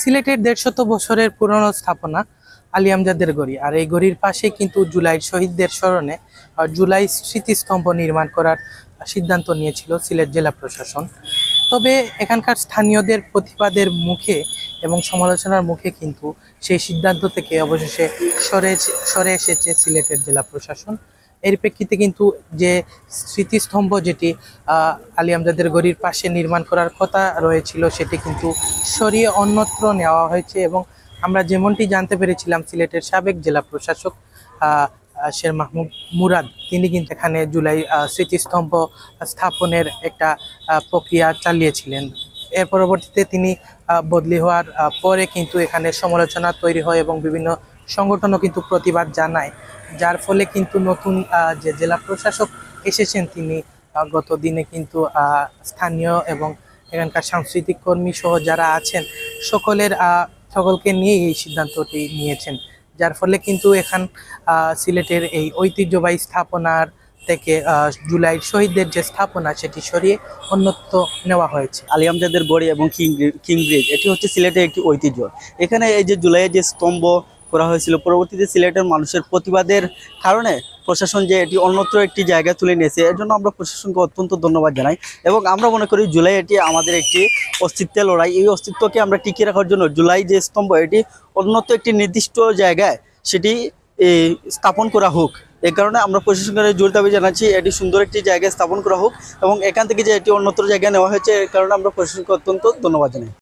সিলেটের ১৫০ বছরের পুরনো স্থাপনা আলী আমজাদের গড়ি। আর এই গড়ির পাশে কিন্তু জুলাই শহীদদের স্মরণে জুলাই স্মৃতিস্তম্ভ নির্মাণ করার সিদ্ধান্ত নিয়েছিল সিলেট জেলা প্রশাসন। তবে এখানকার স্থানীয়দের প্রতিবাদের মুখে এবং সমালোচনার মুখে কিন্তু সেই সিদ্ধান্ত থেকে অবশেষে সরে এসেছে সিলেটের জেলা প্রশাসন। এর প্রেক্ষিতে কিন্তু যে স্মৃতিস্তম্ভ যেটি আলী আমজাদের গড়ির পাশে নির্মাণ করার কথা রয়েছিল সেটি কিন্তু সরিয়ে অন্যত্র নেওয়া হয়েছে। এবং আমরা যেমনটি জানতে পেরেছিলাম, সিলেটের সাবেক জেলা প্রশাসক শের মাহমুদ মুরাদ তিনি কিন্তু এখানে জুলাই স্মৃতিস্তম্ভ স্থাপনের একটা প্রক্রিয়া চালিয়েছিলেন। এর পরবর্তীতে তিনি বদলি হওয়ার পরে কিন্তু এখানে সমালোচনা তৈরি হয় এবং বিভিন্ন সংগঠনও কিন্তু প্রতিবাদ জানায়, যার ফলে কিন্তু নতুন যে জেলা প্রশাসক এসেছেন তিনি গত দিনে কিন্তু স্থানীয় এবং এখানকার সাংস্কৃতিক কর্মী সহ যারা আছেন সকলকে নিয়ে এই সিদ্ধান্তটি নিয়েছেন। যার ফলে কিন্তু সিলেটের এই ঐতিহ্যবাহী স্থাপনার থেকে জুলাই শহীদদের যে স্থাপনা সেটি সরিয়ে অন্যত্র নেওয়া হয়েছে। আলী আমজাদের গড়ি এবং কিং ব্রিজ এটি হচ্ছে সিলেটের একটি ঐতিহ্য। এখানে এই যে জুলাইয়ের যে স্তম্ভ করা হয়েছিল, পরবর্তীতে সিলেটের মানুষের প্রতিবাদের কারণে প্রশাসন যে এটি অন্যত্র একটি জায়গা তুলে নিয়েছে, এর জন্য আমরা প্রশাসনকে অত্যন্ত ধন্যবাদ জানাই। এবং আমরা মনে করি জুলাই এটি আমাদের একটি অস্তিত্বের লড়াই। এই অস্তিত্বকে আমরা টিকিয়ে রাখার জন্য জুলাই যে স্তম্ভ এটি অন্যত্র একটি নির্দিষ্ট জায়গায় সেটি স্থাপন করা হোক। এই কারণে আমরা প্রশাসনের জোর দাবি জানাচ্ছি এটি সুন্দর একটি জায়গায় স্থাপন করা হোক এবং এখান থেকে যে এটি অন্যত্র জায়গায় নেওয়া হয়েছে এর কারণে আমরা প্রশাসনকে অত্যন্ত ধন্যবাদ জানাই।